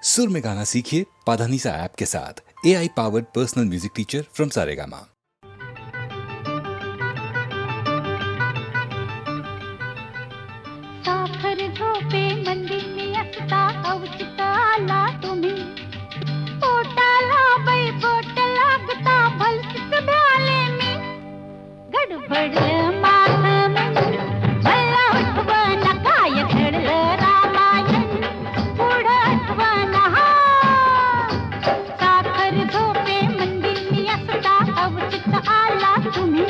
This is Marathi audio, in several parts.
सुर में गाना सीखिए पाधानीसा ऐप के साथ। AI powered personal music teacher from Saregama. साखर झोपे मंदिनी असता अवचित आला तुम्ही पोटाला बाई बोट लागता भलतीच भ्याले मी गडबडलं माझं मन मला आठवण काय घडलं रामायण पुढं आठवण साखर झोपे मंदिनी असता अवचित आला तुम्ही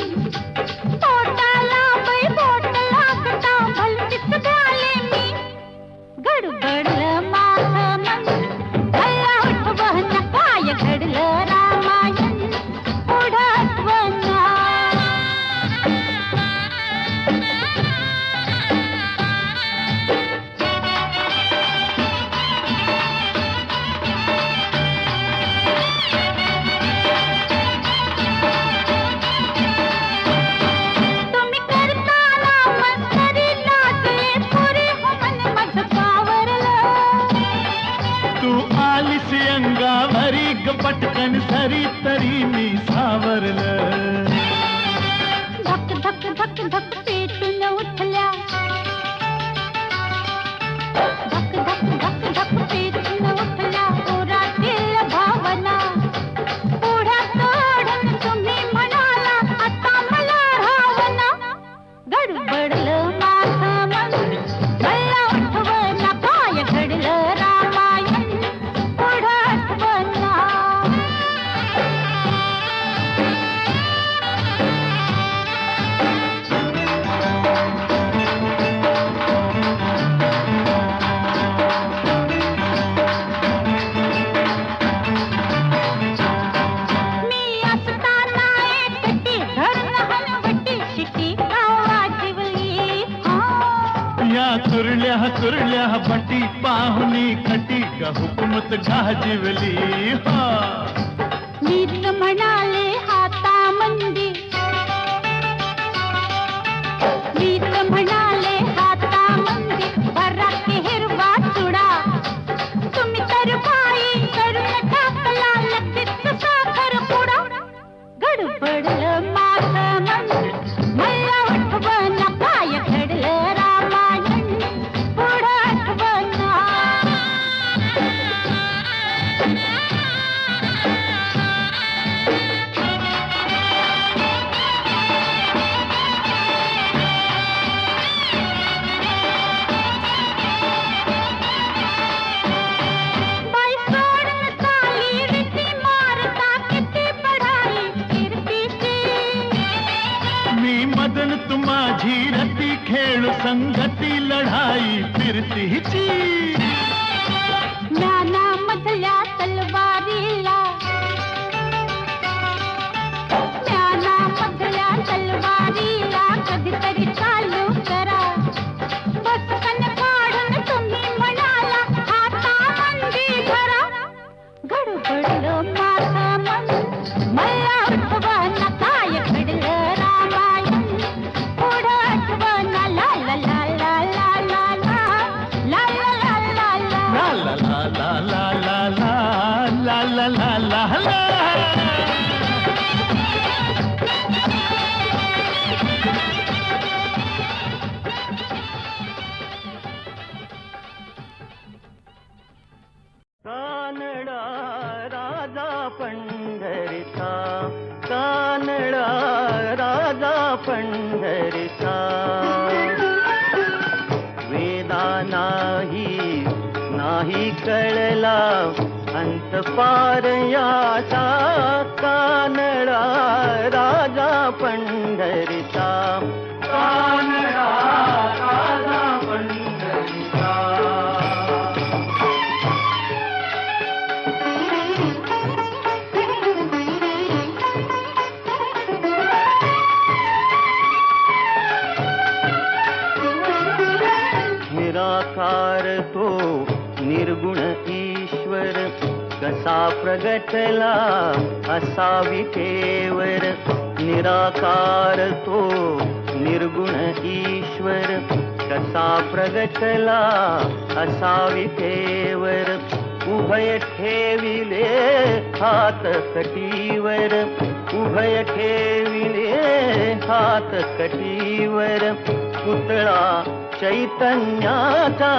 पोटाला बाई बोट लागता भलतीच भ्याले मी गडबडलं माझं मन मला आठवण काय घडलं रामायण पुढं आठवण तुम्ही करताना मस्करी लागले पुरे हो मन माझं पावरलं तू आलीस अंगावरी ग पटकन सरी तरी मी सावरलं धक धक धक धक पेटून उठल्या धक धक धक धक पेटून उठल्या ओरातील भावना पुढ्या सोडून तुम्ही म्हणाला आता मला रावना गडबडलं माझं मन मला आठवण काय घडलं रामायण पुढं आठवण मी असताना एकटी धरण हलवटी शिटी गावा जिवली या कुरल्या बटी पाहुनी खटी ग हुकूमत गाजिवली हा मीच म्हणाले हाता मंदी मीच म्हणाले हाता मंदी बरा हिरवा चुडा तुम्ही तर बाई करून टाकला लगेच साखर पुडा गडबडलं माझं मन मला आठवण काय घडलं रामायण पुढं आठवण बाई सोडून चाली रीती मारता किती पढाई कीर्तीची मी मदन तू माझी रती खेळ संगती लढाई फिरतीची ज्ञानामधल्या तलवारीला ज्ञानामधल्या तलवारीला कधीतरी चालू करा बचकन काढून तुम्ही म्हणाला हाता मंदी धरा गडबडलं माझं मन मला आठवण काय घडलं रामायण पुढं आठवण ला ला ला ला ला ला ला ला ला ला ला ला कानडा राजा पंढरीचा कानडा राजा पंढरीचा वेदा नाही कळला अंत पार याचा कानडा राजा पंढरीचा कानडा राजा पंढरीचा निराकार तो निर्गुण ईश्वर कसा प्रगटला असावी केवर निराकार तो निर्गुण ईश्वर कसा प्रगटला असावी केवर उभय ठेविले हात कटीवर, उभय ठेविले हात कटीवर, पुतळा चैतन्याचा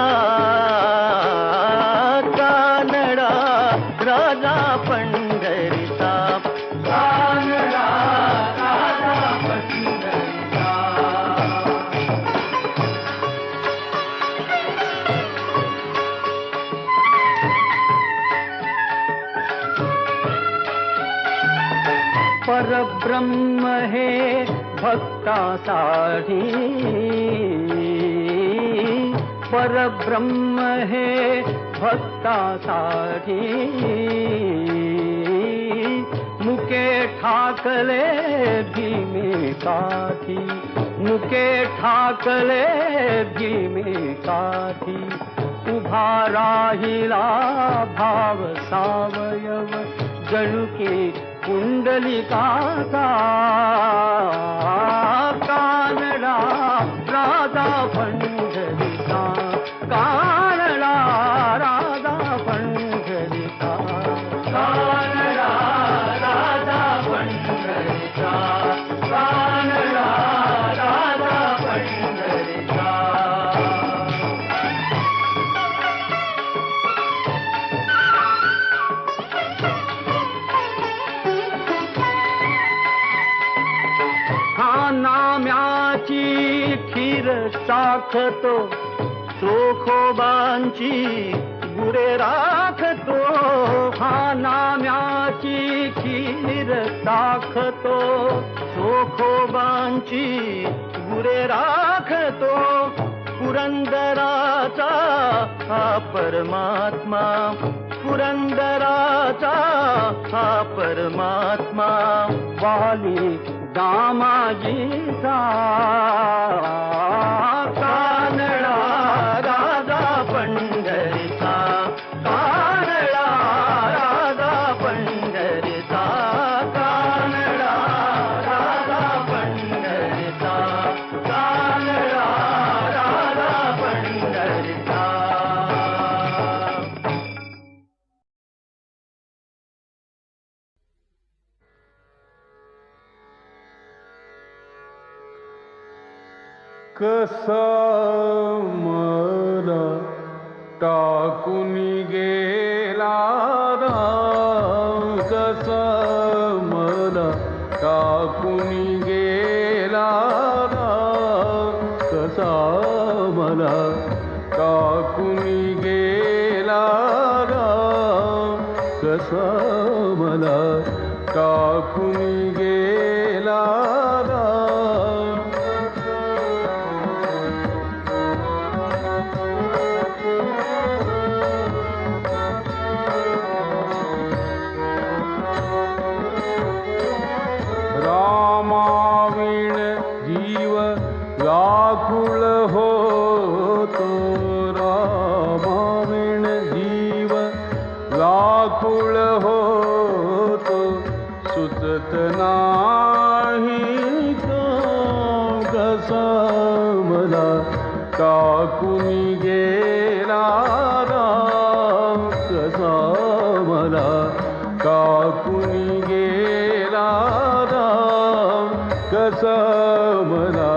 कानडा राजा पंढरीचा, कानडा राजा पंढरीचा. परब्रह्म हे भक्तासाठी, परब्रह्म हे भक्तासाठी, मुके ठाकले भीमेकाठी, मुके ठाकले भीमेकाठी, उभा राहिला भाव सावयव जणुके पुंडलिकाचा, कानडा राजा पंढरीचा, कानडा राजा पंढरीचा, कानडा राजा पंढरीचा, कानडा राजा पंढरीचा. नाम्याची खीर चाखतो, चोखोबांची गुरे राखतो, हा नाम्याची खीर चाखतो, चोखोबांची गुरे राखतो, पुरंदराचा हा परमात्मा, पुरंदराचा हा परमात्मा, वाली दामाजीचा, कानडा राजा पंढरीचा, कानडा राजा पंढरीचा, कानडा राजा पंढरीचा, कानडा राजा पंढरीचा. कसा मला टाकून गेला राम, कसा मला टाकून गेला राम, कसा मला टाकून गेला राम, कसा मला टाकून गेला राम. रामाविण जीव व्याकुळ होतो, रामाविण जीव व्याकुळ होतो, सुचत नाही तो कसा मला टाकून गेला राम, कसा मला टाकून गेला राम, कसा मला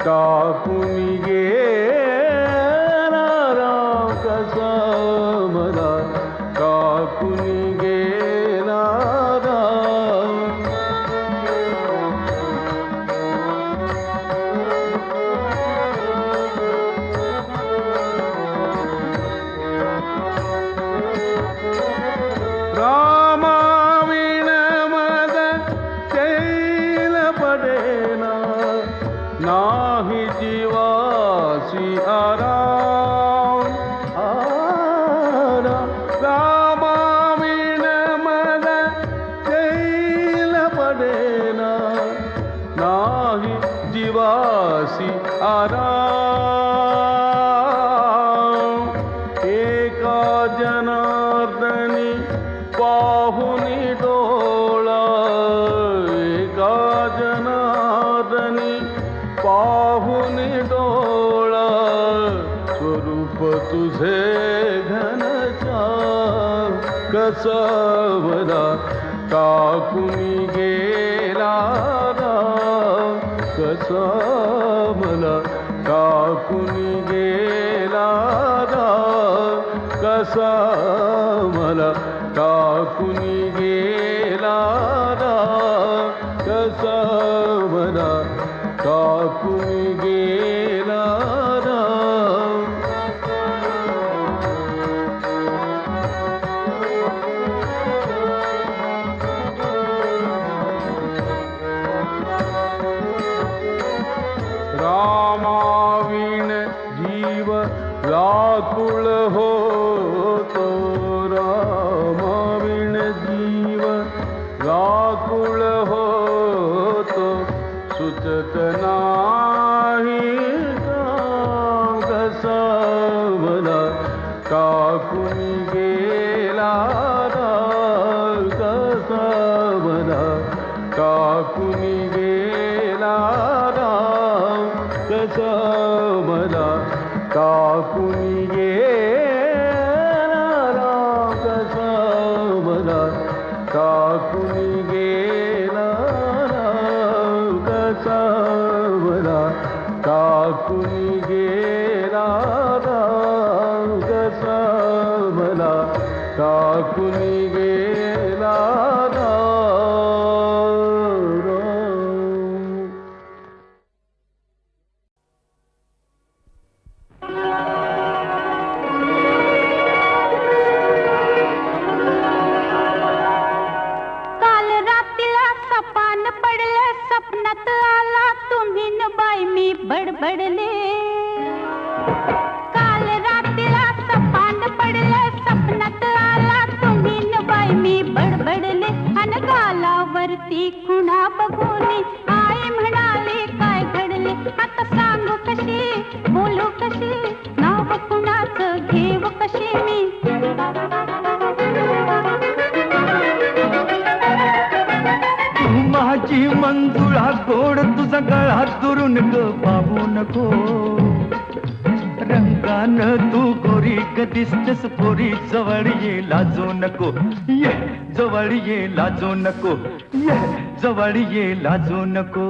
टाकून गेला राम, कसा मला टाकून गेला राम. रामाविण मद चैन पडेना, नाही जीवासी आराम, आराम. रामाविण कसा मला टाकून गेला राम, कसा मला टाकून गेला राम, कसा मला टाकून गेला राम, कसा मला टाकून गेला राम. रामाविण जीव व्याकुळ होतो, रामाविण जीव व्याकुळ होतो, सुचत नाही राम, कसा मला टाकून गेला राम, कसा मला टाकून गेला राम, कसा मला टाकून गेला राम, कसा मला टाकून गेला राम, कसा मला टाकून गेला राम, कसा मला टाकून गेला राम. काल रात्रीला सपान पडलं, स्वप्नात आला तुम्ही न बाई मी बडबडले. काल रात्रीला सपान पडलं, स्वप्नात आला तुम्ही न बाई मी बडबडले. अन गालावरती खुणा बघून आई म्हणाली काय घडले. आता सांगू कशी, बोलू कशी, नाव कुणाचं घेऊ कशी मी. माझी मंजुळा गोड तुझा गळा दुरून ग पाहू नको. रंगानं तू गोरी ग दिसतेस पोरी, जवळ ये लाजू नको, ये जवळ ये लाजू नको, ये जवळ ये लाजू नको.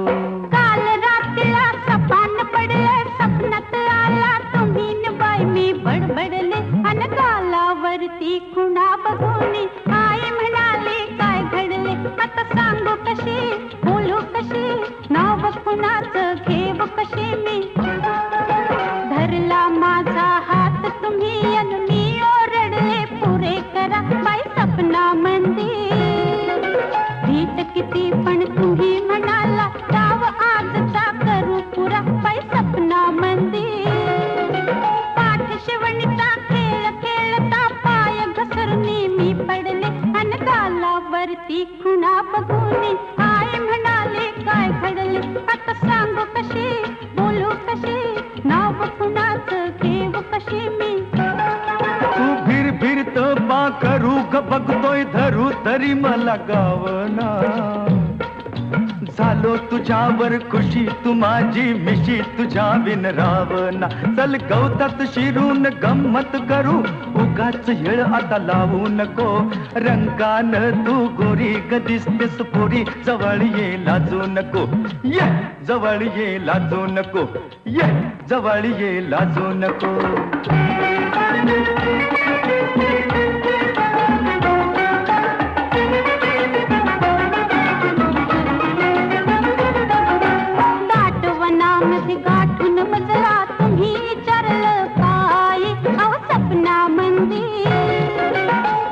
काल रात्रीला सपान पडलं, स्वप्नात आला तुम्ही न बाई मी बडबडले. अन गालावरती खुणा बघून आई म्हणाली काय घडले. आता सांगू कशी, बोलू कशी, नाव कुणाचं घेऊ कशी मी. धरला माझा हात तुम्ही अन मी ओरडले पुरे करा बाई सपना मंदिर. भीत किती पण तुम्ही म्हणाला डाव आजचा करू पुरा बाई सपना मंदिर. पाठ शिवणीचा खेळ खेळता पाय घसरणी मी पडले. अन गालावरती खुणा बघून आई म्हणाले काय घडले. आता सांगू कशी, बोलू कशी, नाव कुणाचं घेऊ कशी मी. तू फिर फिरत बा करू ग बघतोय धरू तरी मला गावना. झालो तुझ्यावर खुशी तू माझी मिशी तुझ्या बिन रावना. चल गवतात शिरून गंमत करू उगाच येळ आता लावू नको. रंगान तू गोरी ग दिसतेस पोरी, जवळ ये लाजू नको, ये जवळ ये लाजू नको, ये जवळ ये लाजू नको. दाटवनामध्ये गाठून मजरा तुम्ही विचारलं काय. अहो सपना मंदिर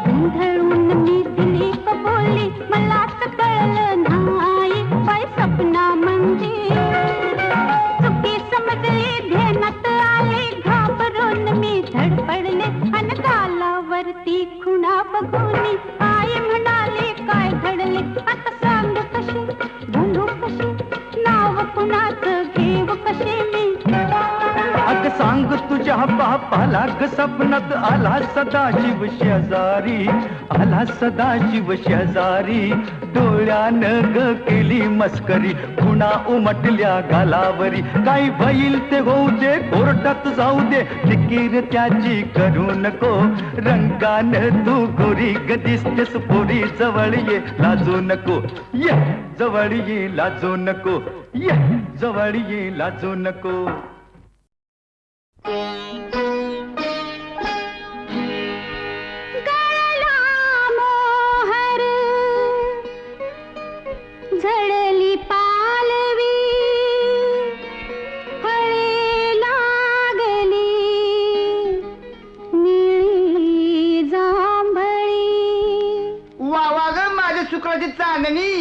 गोंधळून मी दिली कबुली, मलाच कळलं नाही बाई सपना मंदिर. चुकी समजली ध्यानात आले, घाबरून मी धडपडले. अन गालावरती खुणा बघून आई म्हणाली काय घडले. आता सांगू कशी, बोलू कशी, नाव कुणाचं घेऊ कशी मी. अग सांग तुझ्या तुझ्या बापाला ग स्वप्नात आला सदाशिव शेजारी, आला सदाशिव शेजारी. डोळ्यानं ग केली मस्करी, खुणा उमटल्या गालावरी. काही होईल ते होऊ दे, कोर्टात जाऊ दे, फिकीर त्याची करू नको. रंगानं तू गोरी ग दिसतेस पोरी, जवळ ये लाजू नको. ये जवळ ये लाजू नको, ये जवळ ये लाजू नको. गळला मोहर, झडली पालवी, फळे लागली निळी जांभळी. वा वा ग माझ्या शुक्राची चांदणी.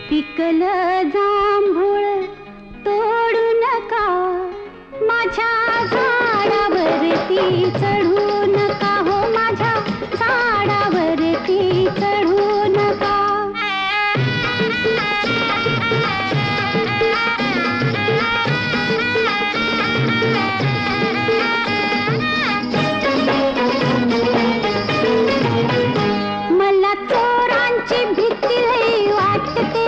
पिकलं जांभूळ तोडू नका, माझ्या झाडावरती चढू नका हो, माझ्या झाडावरती चढू नका. मला चोरांची भीती लई वाटते,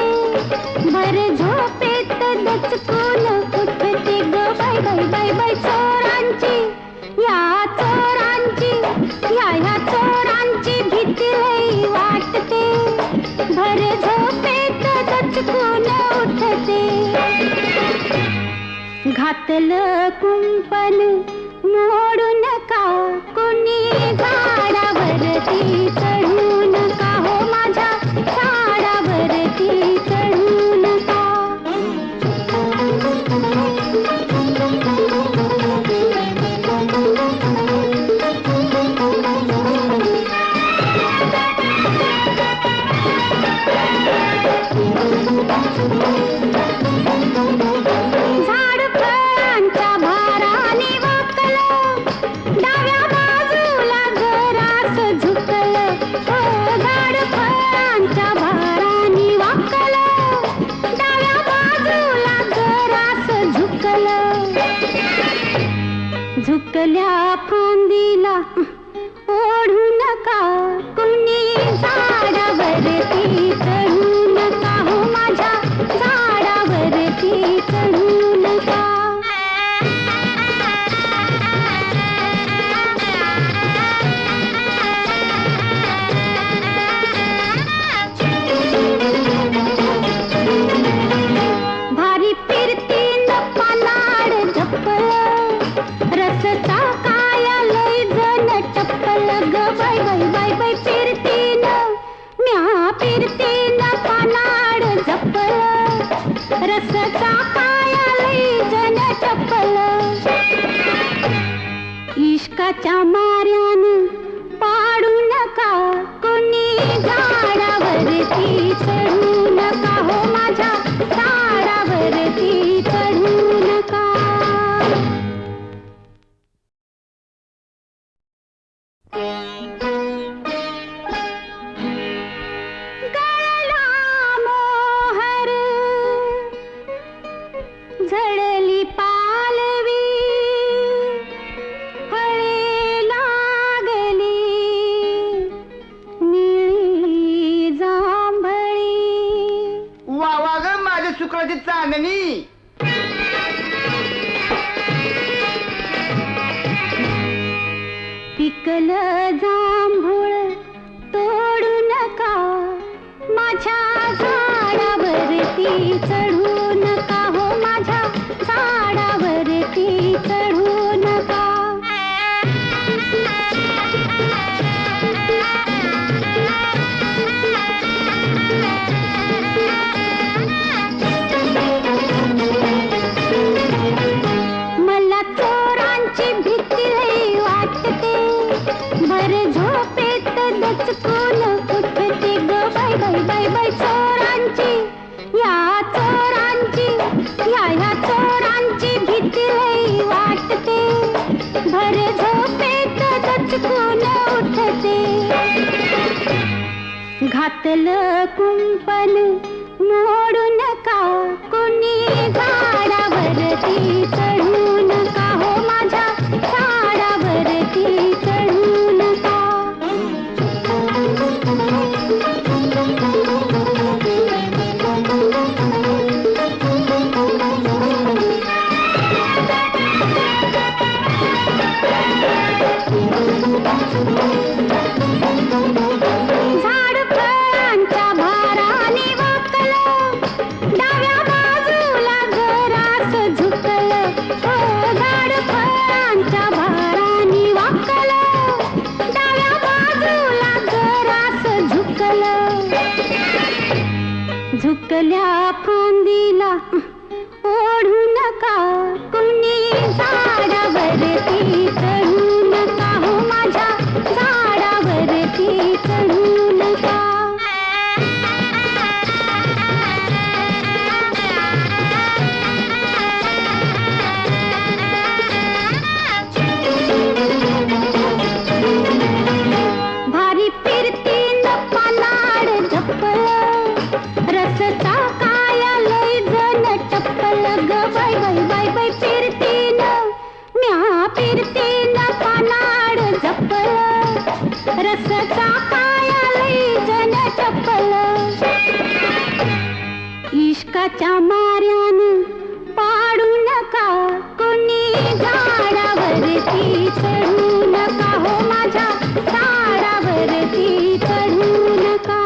भर झोपेत दचकून उठते ग बाय बाय बाय बाय. चोरांची या चोरांची ह्या चोरांची भीती लई वाटते, भर झोपेत दचकून उठते. घातलं कुंपण मोडू नका, कोणी झाडावरती चढू नका हो, माझ्या झाडावरती चढू नका. झाड फळांच्या भाराने वाकलं, डाव्या बाजूला घरास झुकलं. हो झाड फळांच्या भाराने वाकलं, डाव्या बाजूला घरास झुकलं. झुकल्या फांदीला ओढू नका, कुणी झाडावरती चढू नका हो, माझ्या झाडावरती चढू नका. भारी फिरतीन पानाड झपलं, रसचा काया लय जण टपल ग बाय बाय बाय बाय. फिरतीन म्या फिरतीन पानाड झपलं, रसचा काया लय जण टपल. इश्काच्या माऱ्यानं पाडू नका, कोणी झाडावरती चढू नका हो, माझ्या झाडावरती चढू नका. गळला मोहर, झडली पालवी, फळे लागली निळी जांभळी. वा वा ग माझ्या शुक्राची चांदणी. पिकलं जांभूळ तोडू नका, माझ्या झाडावरती चढू नका हो, माझ्या झाडावरती चढू नका. मला चोरांची भीती लई वाटते, भर झोपेत दचकून उठते ग बाय बाय बाय बाय. चोरांची या चोरांची ह्या चोरांची भीती लई वाटते, भर झोपेत दचकून उठते. घातलं कुंपण मोडू नका कुणी झाडावरती चढू नका हो माझ्या झाडावरती चढू नका झाड फळांच्या भाराने वाकलं डाव्या बाजूला जरास झुकलं हो झाड फळांच्या भाराने वाकलं डाव्या बाजूला जरास झुकलं झुकल्या फांदीला ओढू नका कुणी झाडावरती चढू नका हो माझ्या झाडावरती चढू नका भारी फिरतीन पानाड झपलं रसचा काया लय जण टप्पल ग बाय बाय बाय बाय फिरतीन म्या फिरतीन पानाड झपल रसचा काया लय जण टप्पल इश्काच्या मार्यानं पाडू नका कुणी झाडावरती चढू नका हो माझ्या झाडावरती चढू नका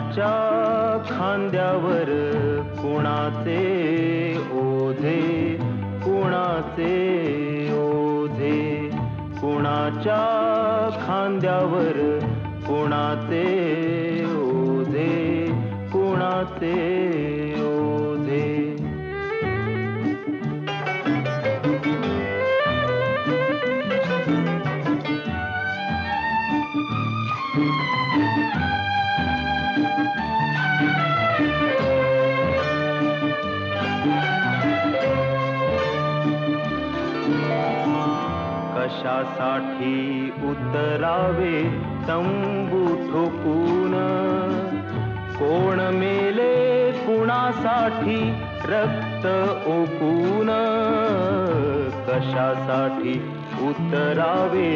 कुणाच्या खांद्यावर कुणाचे ओझे, कुणाचे ओझे, कुणाच्या खांद्यावर कुणाचे ओझे, कुणाचे ओझे. कशासाठी उतरावे तंबू ठोकून, कोण मेले कुणासाठी रक्त ओकून. कशासाठी उतरावे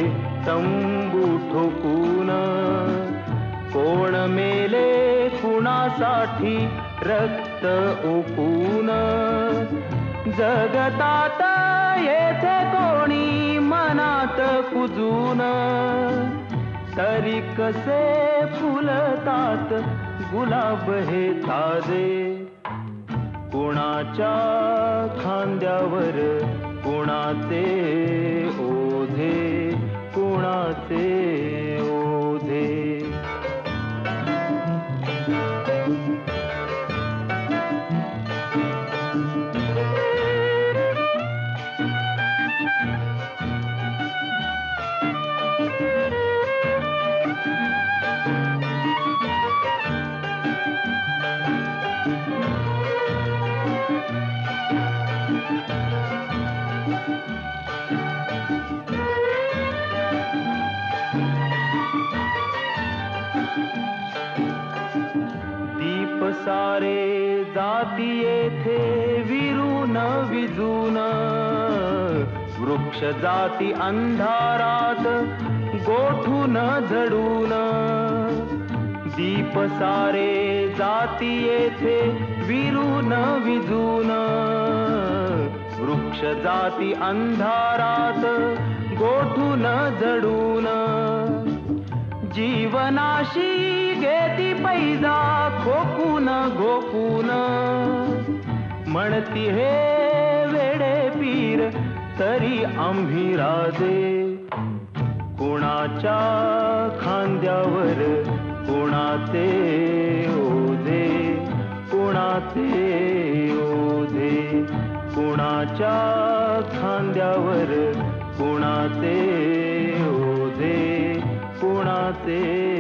तंबू ठोकून, कोण मेले कुणासाठी रक्त ओकून. जगतात येथे कोणी मनात कुजून, तरी कसे फुलतात गुलाब हे ताजे. कुणाच्या खांद्यावर कुणाचे ओझे, कुणाचे ओझे. दीप सारे जाती येथे विरून विजून, वृक्ष जाती अंधारात गोठून झडून. दीप सारे जाती येथे विरून विजून, वृक्ष जाती अंधारात गोठून झडून. जीवनाशी घेती पैजा खोकून घोकून, म्हणती हे वेडे पीर तरी आम्ही राजे. कुणाच्या खांद्यावर कुणाचे ओझे, कुणाचे ओझे, कुणाच्या खांद्यावर कुणाचे ओझे, कुणाचे